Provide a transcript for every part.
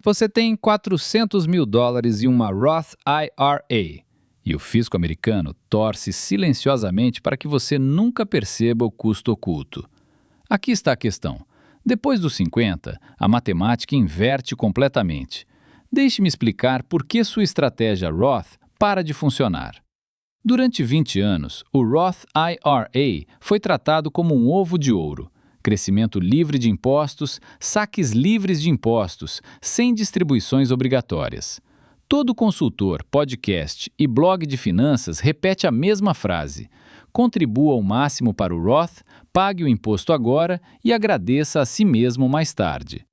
Você tem US$ 400 mil em uma Roth IRA e o fisco americano torce silenciosamente para que você nunca perceba o custo oculto. Aqui está a questão. Depois dos 50, a matemática inverte completamente. Deixe-me explicar por que sua estratégia Roth para de funcionar. Durante 20 anos, o Roth IRA foi tratado como um ovo de ouro. Crescimento livre de impostos, saques livres de impostos, sem distribuições obrigatórias. Todo consultor, podcast e blog de finanças repete a mesma frase. Contribua ao máximo para o Roth, pague o imposto agora e agradeça a si mesmo mais tarde.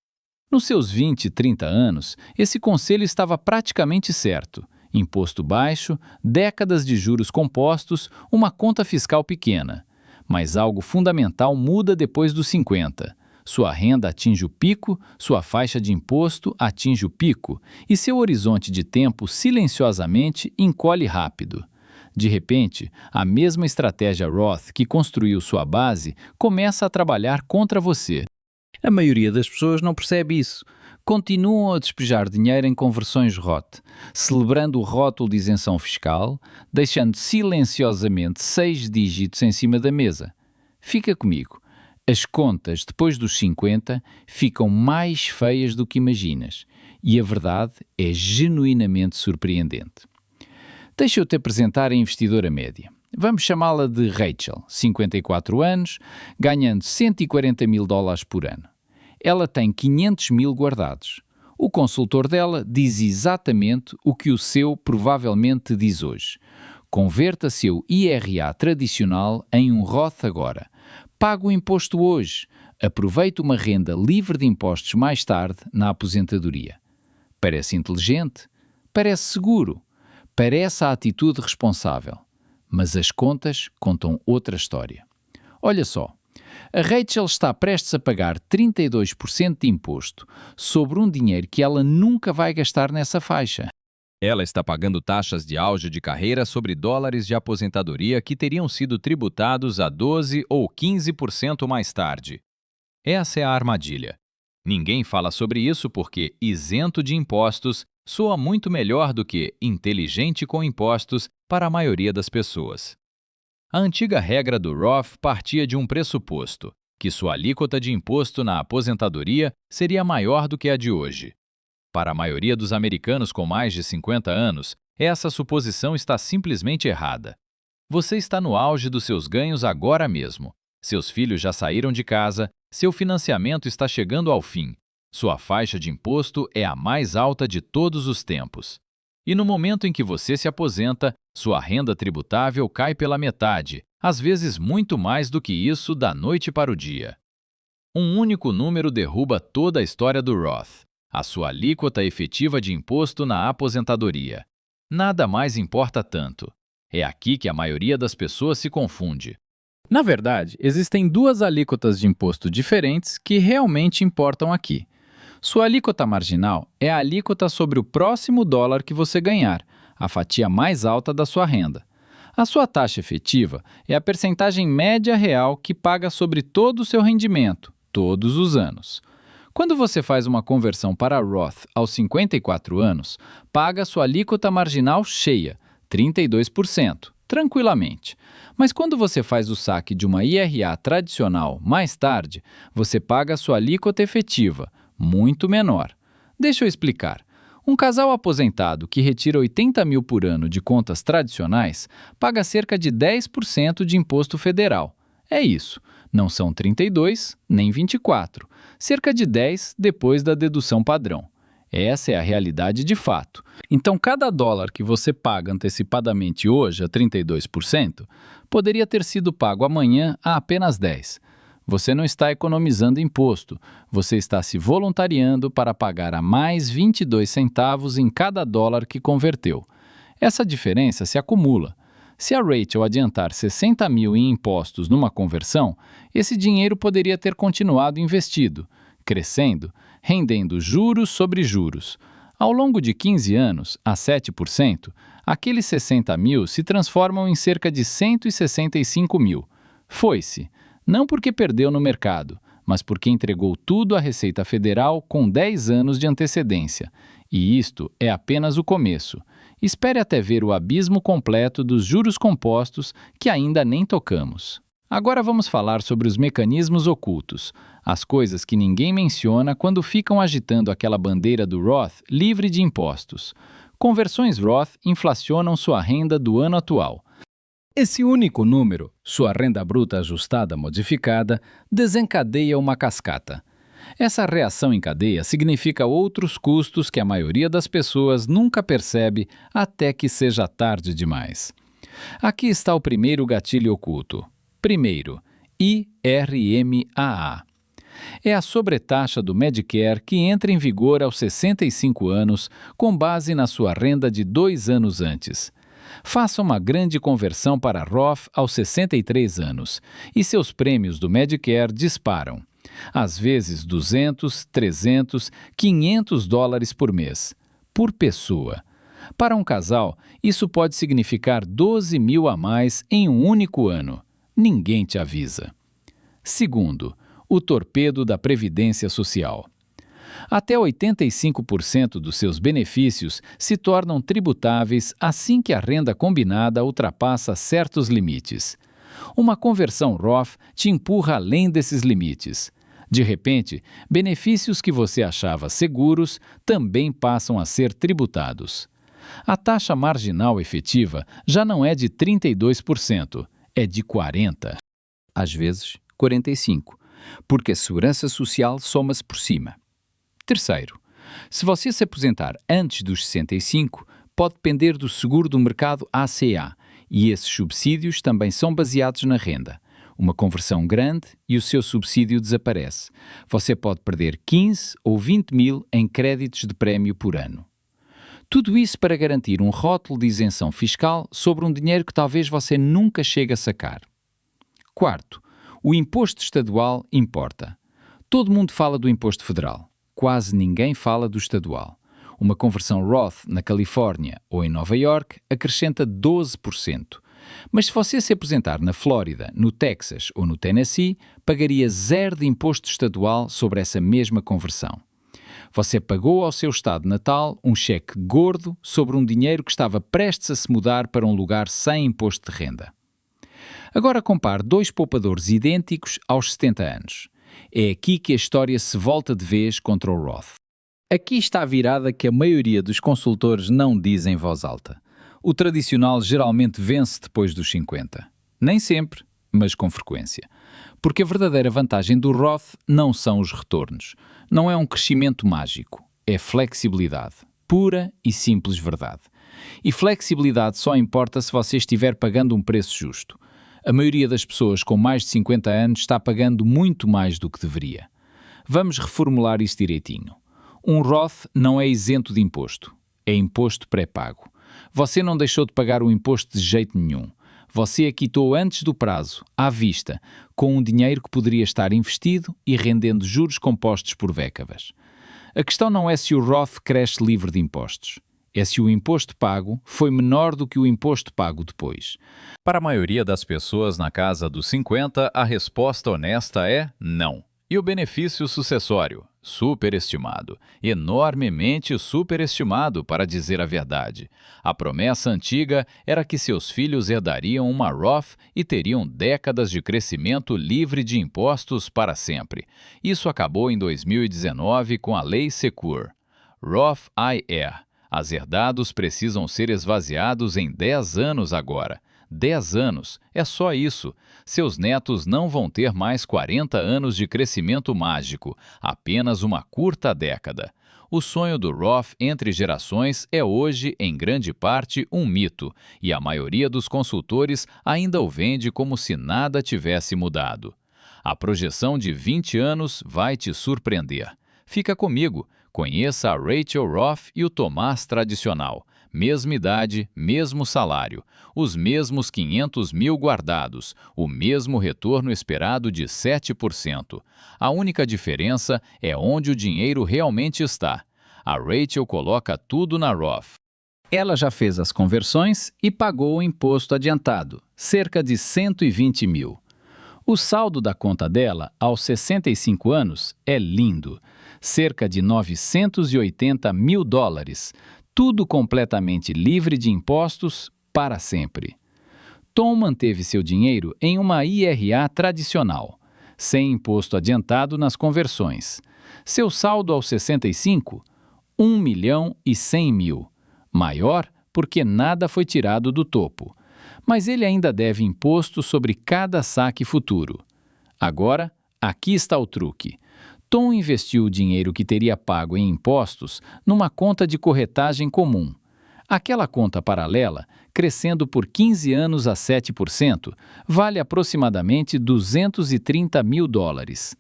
Nos seus 20 e 30 anos, esse conselho estava praticamente certo. Imposto baixo, décadas de juros compostos, uma conta fiscal pequena. Mas algo fundamental muda depois dos 50. Sua renda atinge o pico, sua faixa de imposto atinge o pico e seu horizonte de tempo silenciosamente encolhe rápido. De repente, a mesma estratégia Roth que construiu sua base começa a trabalhar contra você. A maioria das pessoas não percebe isso. Continuam a despejar dinheiro em conversões Roth, celebrando o rótulo de isenção fiscal, deixando silenciosamente 6 dígitos em cima da mesa. Fica comigo. As contas depois dos 50 ficam mais feias do que imaginas. E a verdade é genuinamente surpreendente. Deixa eu te apresentar a investidora média. Vamos chamá-la de Rachel, 54 anos, ganhando US$140 mil por ano. Ela tem 500 mil guardados. O consultor dela diz exatamente o que o seu provavelmente diz hoje. Converta seu IRA tradicional em um Roth agora. Paga o imposto hoje. Aproveite uma renda livre de impostos mais tarde na aposentadoria. Parece inteligente? Parece seguro? Parece a atitude responsável. Mas as contas contam outra história. Olha só. A Rachel está prestes a pagar 32% de imposto sobre um dinheiro que ela nunca vai gastar nessa faixa. Ela está pagando taxas de auge de carreira sobre dólares de aposentadoria que teriam sido tributados a 12% ou 15% mais tarde. Essa é a armadilha. Ninguém fala sobre isso porque isento de impostos soa muito melhor do que inteligente com impostos para a maioria das pessoas. A antiga regra do Roth partia de um pressuposto, que sua alíquota de imposto na aposentadoria seria maior do que a de hoje. Para a maioria dos americanos com mais de 50 anos, essa suposição está simplesmente errada. Você está no auge dos seus ganhos agora mesmo. Seus filhos já saíram de casa, seu financiamento está chegando ao fim. Sua faixa de imposto é a mais alta de todos os tempos. E no momento em que você se aposenta, sua renda tributável cai pela metade, às vezes muito mais do que isso da noite para o dia. Um único número derruba toda a história do Roth, a sua alíquota efetiva de imposto na aposentadoria. Nada mais importa tanto. É aqui que a maioria das pessoas se confunde. Na verdade, existem duas alíquotas de imposto diferentes que realmente importam aqui. Sua alíquota marginal é a alíquota sobre o próximo dólar que você ganhar, a fatia mais alta da sua renda. A sua taxa efetiva é a percentagem média real que paga sobre todo o seu rendimento, todos os anos. Quando você faz uma conversão para Roth aos 54 anos, paga sua alíquota marginal cheia, 32%, tranquilamente. Mas quando você faz o saque de uma IRA tradicional mais tarde, você paga sua alíquota efetiva, muito menor. Deixa eu explicar. Um casal aposentado que retira 80 mil por ano de contas tradicionais paga cerca de 10% de imposto federal. É isso. Não são 32 nem 24. Cerca de 10 depois da dedução padrão. Essa é a realidade de fato. Então, cada dólar que você paga antecipadamente hoje a 32% poderia ter sido pago amanhã a apenas 10%. Você não está economizando imposto, você está se voluntariando para pagar a mais 22 centavos em cada dólar que converteu. Essa diferença se acumula. Se a Rachel adiantar 60 mil em impostos numa conversão, esse dinheiro poderia ter continuado investido, crescendo, rendendo juros sobre juros. Ao longo de 15 anos, a 7%, aqueles 60 mil se transformam em cerca de 165 mil. Foi-se. Não porque perdeu no mercado, mas porque entregou tudo à Receita Federal com 10 anos de antecedência. E isto é apenas o começo. Espere até ver o abismo completo dos juros compostos que ainda nem tocamos. Agora vamos falar sobre os mecanismos ocultos, as coisas que ninguém menciona quando ficam agitando aquela bandeira do Roth livre de impostos. Conversões Roth inflacionam sua renda do ano atual. Esse único número, sua renda bruta ajustada modificada, desencadeia uma cascata. Essa reação em cadeia significa outros custos que a maioria das pessoas nunca percebe até que seja tarde demais. Aqui está o primeiro gatilho oculto. Primeiro, IRMAA. É a sobretaxa do Medicare que entra em vigor aos 65 anos com base na sua renda de 2 anos antes. Faça uma grande conversão para Roth aos 63 anos e seus prêmios do Medicare disparam. Às vezes $200, $300, $500 por mês, por pessoa. Para um casal, isso pode significar 12 mil a mais em um único ano. Ninguém te avisa. Segundo, o torpedo da Previdência Social. Até 85% dos seus benefícios se tornam tributáveis assim que a renda combinada ultrapassa certos limites. Uma conversão Roth te empurra além desses limites. De repente, benefícios que você achava seguros também passam a ser tributados. A taxa marginal efetiva já não é de 32%. É de 40%. Às vezes, 45%, porque a segurança social soma-se por cima. Terceiro, se você se aposentar antes dos 65, pode depender do seguro do mercado ACA, e esses subsídios também são baseados na renda. Uma conversão grande e o seu subsídio desaparece. Você pode perder 15 ou 20 mil em créditos de prémio por ano. Tudo isso para garantir um rótulo de isenção fiscal sobre um dinheiro que talvez você nunca chegue a sacar. Quarto, o imposto estadual importa. Todo mundo fala do imposto federal. Quase ninguém fala do estadual. Uma conversão Roth na Califórnia ou em Nova York acrescenta 12%. Mas se você se aposentar na Flórida, no Texas ou no Tennessee, pagaria 0 de imposto estadual sobre essa mesma conversão. Você pagou ao seu estado natal um cheque gordo sobre um dinheiro que estava prestes a se mudar para um lugar sem imposto de renda. Agora compare 2 poupadores idênticos aos 70 anos. É aqui que a história se volta de vez contra o Roth. Aqui está a virada que a maioria dos consultores não diz em voz alta. O tradicional geralmente vence depois dos 50. Nem sempre, mas com frequência. Porque a verdadeira vantagem do Roth não são os retornos. Não é um crescimento mágico. É flexibilidade. Pura e simples verdade. E flexibilidade só importa se você estiver pagando um preço justo. A maioria das pessoas com mais de 50 anos está pagando muito mais do que deveria. Vamos reformular isso direitinho. Um Roth não é isento de imposto. É imposto pré-pago. Você não deixou de pagar o imposto de jeito nenhum. Você a quitou antes do prazo, à vista, com um dinheiro que poderia estar investido e rendendo juros compostos por décadas. A questão não é se o Roth cresce livre de impostos. É se o imposto pago foi menor do que o imposto pago depois. Para a maioria das pessoas na casa dos 50, a resposta honesta é não. E o benefício sucessório? Superestimado. Enormemente superestimado, para dizer a verdade. A promessa antiga era que seus filhos herdariam uma Roth e teriam décadas de crescimento livre de impostos para sempre. Isso acabou em 2019 com a Lei Secure. Roth IR. As herdados precisam ser esvaziados em 10 anos agora. 10 anos, é só isso. Seus netos não vão ter mais 40 anos de crescimento mágico, apenas uma curta década. O sonho do Roth entre gerações é hoje, em grande parte, um mito, e a maioria dos consultores ainda o vende como se nada tivesse mudado. A projeção de 20 anos vai te surpreender. Fica comigo, conheça a Rachel Roth e o Tomás tradicional. Mesma idade, mesmo salário, os mesmos 500 mil guardados, o mesmo retorno esperado de 7%. A única diferença é onde o dinheiro realmente está. A Rachel coloca tudo na Roth. Ela já fez as conversões e pagou o imposto adiantado, cerca de 120 mil. O saldo da conta dela, aos 65 anos, é lindo. Cerca de 980 mil dólares. Tudo completamente livre de impostos para sempre. Tom manteve seu dinheiro em uma IRA tradicional, sem imposto adiantado nas conversões. Seu saldo aos 65? 1 milhão e 100 mil. Maior porque nada foi tirado do topo. Mas ele ainda deve imposto sobre cada saque futuro. Agora, aqui está o truque. Tom investiu o dinheiro que teria pago em impostos numa conta de corretagem comum. Aquela conta paralela, crescendo por 15 anos a 7%, vale aproximadamente 230 mil dólares.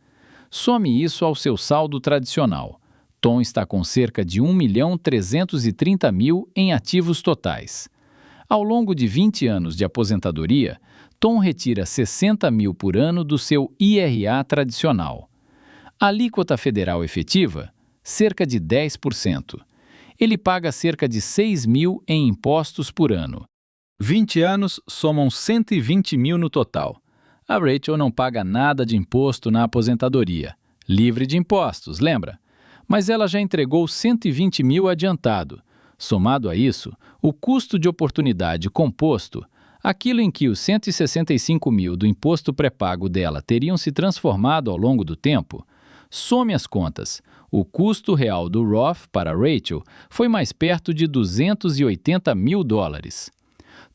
Some isso ao seu saldo tradicional. Tom está com cerca de 1.330.000 em ativos totais. Ao longo de 20 anos de aposentadoria, Tom retira 60 mil por ano do seu IRA tradicional. A alíquota federal efetiva? Cerca de 10%. Ele paga cerca de 6 mil em impostos por ano. 20 anos somam 120 mil no total. A Rachel não paga nada de imposto na aposentadoria. Livre de impostos, lembra? Mas ela já entregou 120 mil adiantado. Somado a isso, o custo de oportunidade composto, aquilo em que os 165 mil do imposto pré-pago dela teriam se transformado ao longo do tempo, some as contas. O custo real do Roth para Rachel foi mais perto de 280 mil dólares.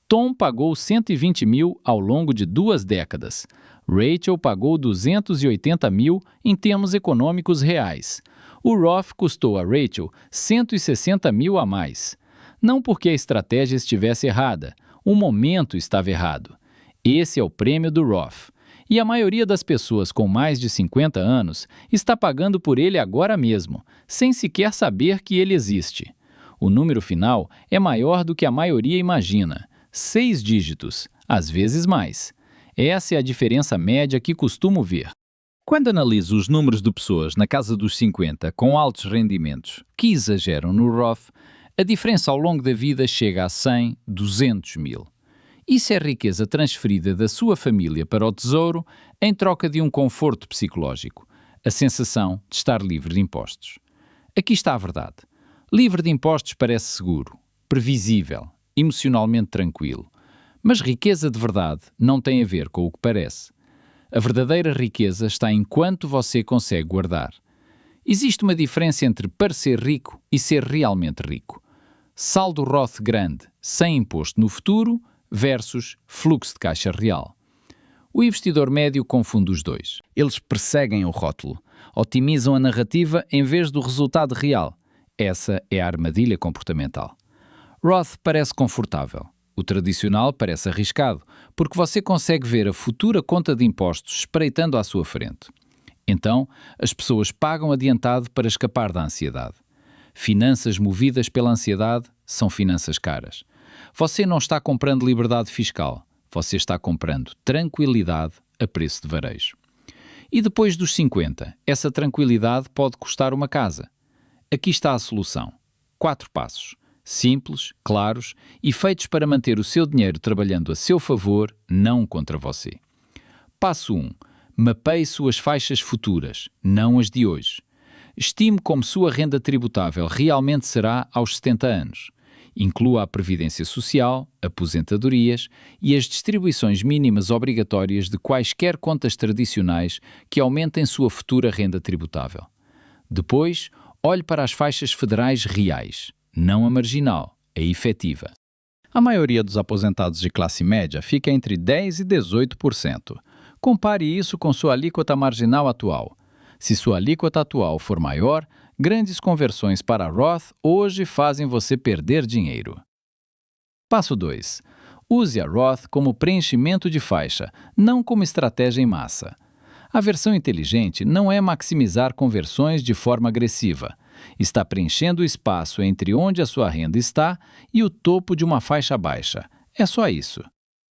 Tom pagou 120 mil ao longo de 2 décadas. Rachel pagou 280 mil em termos econômicos reais. O Roth custou a Rachel 160 mil a mais. Não porque a estratégia estivesse errada, o momento estava errado. Esse é o prêmio do Roth. E a maioria das pessoas com mais de 50 anos está pagando por ele agora mesmo, sem sequer saber que ele existe. O número final é maior do que a maioria imagina. 6 dígitos, às vezes mais. Essa é a diferença média que costumo ver. Quando analiso os números de pessoas na casa dos 50 com altos rendimentos que exageram no Roth, a diferença ao longo da vida chega a 100, 200 mil. Isso é riqueza transferida da sua família para o tesouro em troca de um conforto psicológico, a sensação de estar livre de impostos. Aqui está a verdade. Livre de impostos parece seguro, previsível, emocionalmente tranquilo. Mas riqueza de verdade não tem a ver com o que parece. A verdadeira riqueza está em quanto você consegue guardar. Existe uma diferença entre parecer rico e ser realmente rico. Saldo Roth grande, sem imposto no futuro, versus fluxo de caixa real. O investidor médio confunde os dois. Eles perseguem o rótulo, otimizam a narrativa em vez do resultado real. Essa é a armadilha comportamental. Roth parece confortável. O tradicional parece arriscado, porque você consegue ver a futura conta de impostos espreitando à sua frente. Então, as pessoas pagam adiantado para escapar da ansiedade. Finanças movidas pela ansiedade são finanças caras. Você não está comprando liberdade fiscal, você está comprando tranquilidade a preço de varejo. E depois dos 50, essa tranquilidade pode custar uma casa. Aqui está a solução. 4 passos. Simples, claros e feitos para manter o seu dinheiro trabalhando a seu favor, não contra você. Passo 1. Mapeie suas faixas futuras, não as de hoje. Estime como sua renda tributável realmente será aos 70 anos. Inclua a previdência social, aposentadorias e as distribuições mínimas obrigatórias de quaisquer contas tradicionais que aumentem sua futura renda tributável. Depois, olhe para as faixas federais reais. Não a marginal, a efetiva. A maioria dos aposentados de classe média fica entre 10% e 18%. Compare isso com sua alíquota marginal atual. Se sua alíquota atual for maior, grandes conversões para Roth hoje fazem você perder dinheiro. Passo 2. Use a Roth como preenchimento de faixa, não como estratégia em massa. A versão inteligente não é maximizar conversões de forma agressiva. Está preenchendo o espaço entre onde a sua renda está e o topo de uma faixa baixa. É só isso.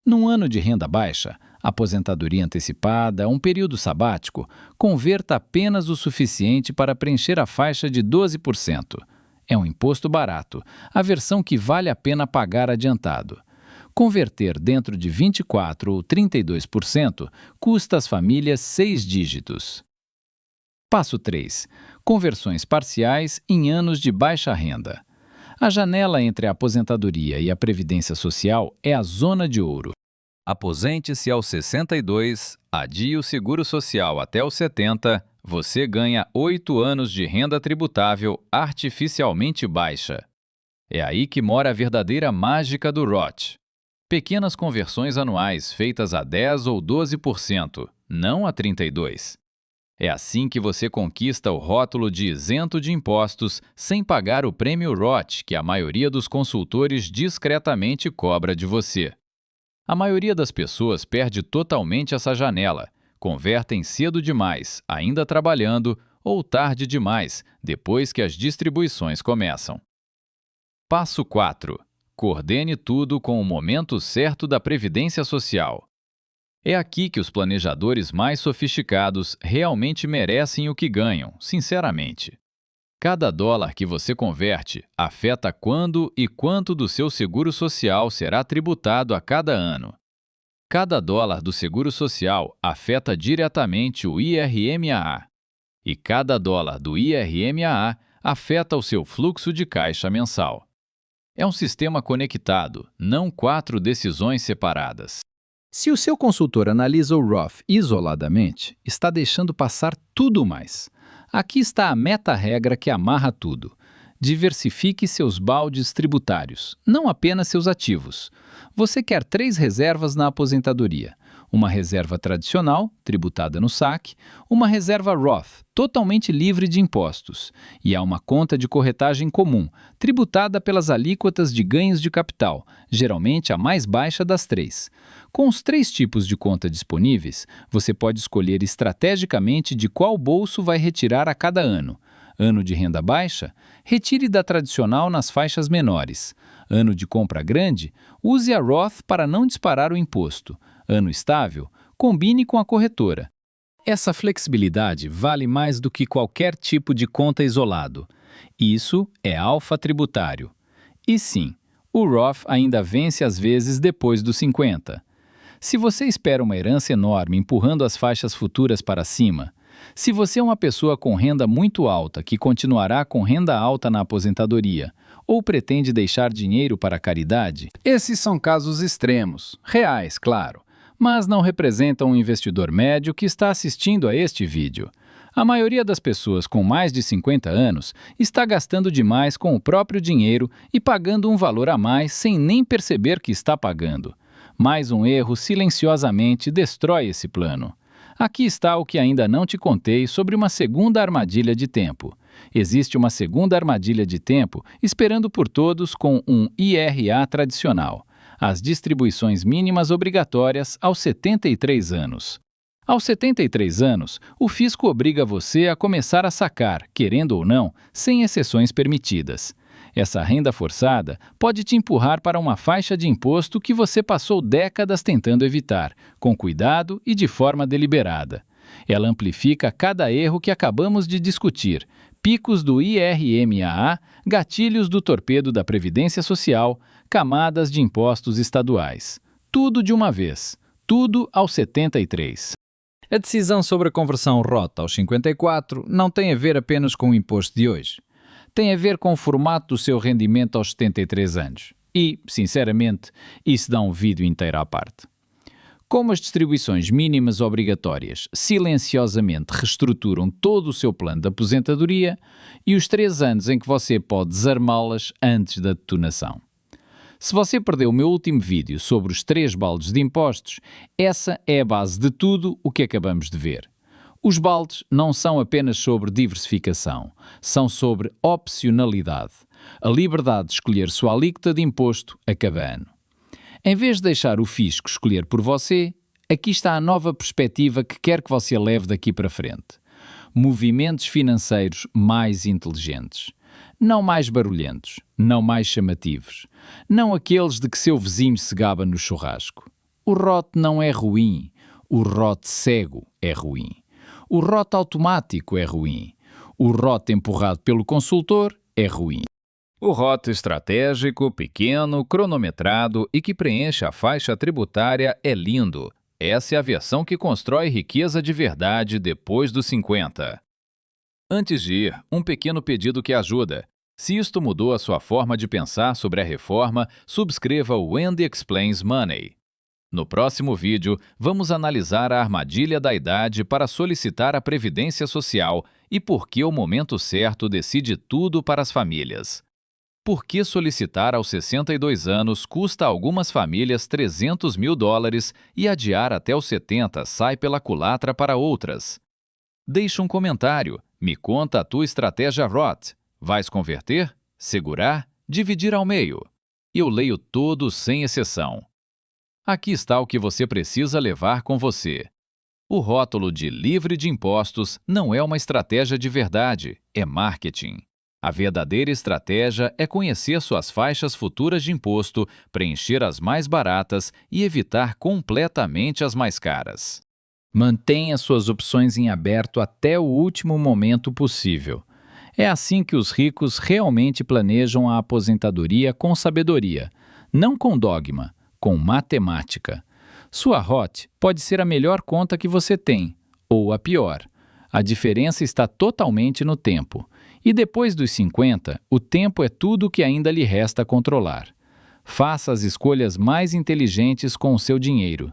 Num ano de renda baixa, aposentadoria antecipada, um período sabático, converta apenas o suficiente para preencher a faixa de 12%. É um imposto barato, a versão que vale a pena pagar adiantado. Converter dentro de 24% ou 32% custa às famílias 6 dígitos. Passo 3. Conversões parciais em anos de baixa renda. A janela entre a aposentadoria e a previdência social é a zona de ouro. Aposente-se aos 62, adie o seguro social até os 70, você ganha 8 anos de renda tributável artificialmente baixa. É aí que mora a verdadeira mágica do Roth. Pequenas conversões anuais feitas a 10 ou 12%, não a 32%. É assim que você conquista o rótulo de isento de impostos sem pagar o prêmio Roth que a maioria dos consultores discretamente cobra de você. A maioria das pessoas perde totalmente essa janela, convertem cedo demais, ainda trabalhando, ou tarde demais, depois que as distribuições começam. Passo 4. Coordene tudo com o momento certo da Previdência Social. É aqui que os planejadores mais sofisticados realmente merecem o que ganham, sinceramente. Cada dólar que você converte afeta quando e quanto do seu seguro social será tributado a cada ano. Cada dólar do seguro social afeta diretamente o IRMAA. E cada dólar do IRMAA afeta o seu fluxo de caixa mensal. É um sistema conectado, não 4 decisões separadas. Se o seu consultor analisa o Roth isoladamente, está deixando passar tudo mais. Aqui está a meta-regra que amarra tudo. Diversifique seus baldes tributários, não apenas seus ativos. Você quer 3 reservas na aposentadoria. Uma reserva tradicional, tributada no saque, uma reserva Roth, totalmente livre de impostos, e há uma conta de corretagem comum, tributada pelas alíquotas de ganhos de capital, geralmente a mais baixa das 3. Com os 3 tipos de conta disponíveis, você pode escolher estrategicamente de qual bolso vai retirar a cada ano. Ano de renda baixa? Retire da tradicional nas faixas menores. Ano de compra grande? Use a Roth para não disparar o imposto. Ano estável? Combine com a corretora. Essa flexibilidade vale mais do que qualquer tipo de conta isolado. Isso é alfa tributário. E sim, o Roth ainda vence às vezes depois dos 50. Se você espera uma herança enorme empurrando as faixas futuras para cima, se você é uma pessoa com renda muito alta que continuará com renda alta na aposentadoria ou pretende deixar dinheiro para a caridade, esses são casos extremos, reais, claro, mas não representam um investidor médio que está assistindo a este vídeo. A maioria das pessoas com mais de 50 anos está gastando demais com o próprio dinheiro e pagando um valor a mais sem nem perceber que está pagando. Mais um erro silenciosamente destrói esse plano. Aqui está o que ainda não te contei sobre uma segunda armadilha de tempo. Existe uma segunda armadilha de tempo esperando por todos com um IRA tradicional. As distribuições mínimas obrigatórias aos 73 anos. Aos 73 anos, o fisco obriga você a começar a sacar, querendo ou não, sem exceções permitidas. Essa renda forçada pode te empurrar para uma faixa de imposto que você passou décadas tentando evitar, com cuidado e de forma deliberada. Ela amplifica cada erro que acabamos de discutir, picos do IRMAA, gatilhos do torpedo da Previdência Social, camadas de impostos estaduais. Tudo de uma vez. Tudo aos 73. A decisão sobre a conversão Roth aos 54 não tem a ver apenas com o imposto de hoje. Tem a ver com o formato do seu rendimento aos 73 anos. E, sinceramente, isso dá um vídeo inteiro à parte. Como as distribuições mínimas obrigatórias silenciosamente reestruturam todo o seu plano de aposentadoria e os 3 anos em que você pode desarmá-las antes da detonação. Se você perdeu o meu último vídeo sobre os 3 baldes de impostos, essa é a base de tudo o que acabamos de ver. Os baldes não são apenas sobre diversificação, são sobre opcionalidade, a liberdade de escolher sua alíquota de imposto a cada ano. Em vez de deixar o fisco escolher por você, aqui está a nova perspectiva que quer que você leve daqui para frente. Movimentos financeiros mais inteligentes. Não mais barulhentos, não mais chamativos, não aqueles de que seu vizinho se gaba no churrasco. O Roth não é ruim, o Roth cego é ruim. O Roth automático é ruim. O Roth empurrado pelo consultor é ruim. O ROT estratégico, pequeno, cronometrado e que preenche a faixa tributária é lindo. Essa é a versão que constrói riqueza de verdade depois dos 50. Antes de ir, um pequeno pedido que ajuda. Se isto mudou a sua forma de pensar sobre a reforma, subscreva o Andy Explains Money. No próximo vídeo, vamos analisar a armadilha da idade para solicitar a Previdência Social e por que o momento certo decide tudo para as famílias. Por que solicitar aos 62 anos custa a algumas famílias $300 mil e adiar até os 70 sai pela culatra para outras? Deixa um comentário, me conta a tua estratégia ROT. Vais converter? Segurar? Dividir ao meio? Eu leio todos sem exceção. Aqui está o que você precisa levar com você. O rótulo de livre de impostos não é uma estratégia de verdade, é marketing. A verdadeira estratégia é conhecer suas faixas futuras de imposto, preencher as mais baratas e evitar completamente as mais caras. Mantenha suas opções em aberto até o último momento possível. É assim que os ricos realmente planejam a aposentadoria com sabedoria, não com dogma, com matemática. Sua ROT pode ser a melhor conta que você tem, ou a pior. A diferença está totalmente no tempo. E depois dos 50, o tempo é tudo o que ainda lhe resta controlar. Faça as escolhas mais inteligentes com o seu dinheiro.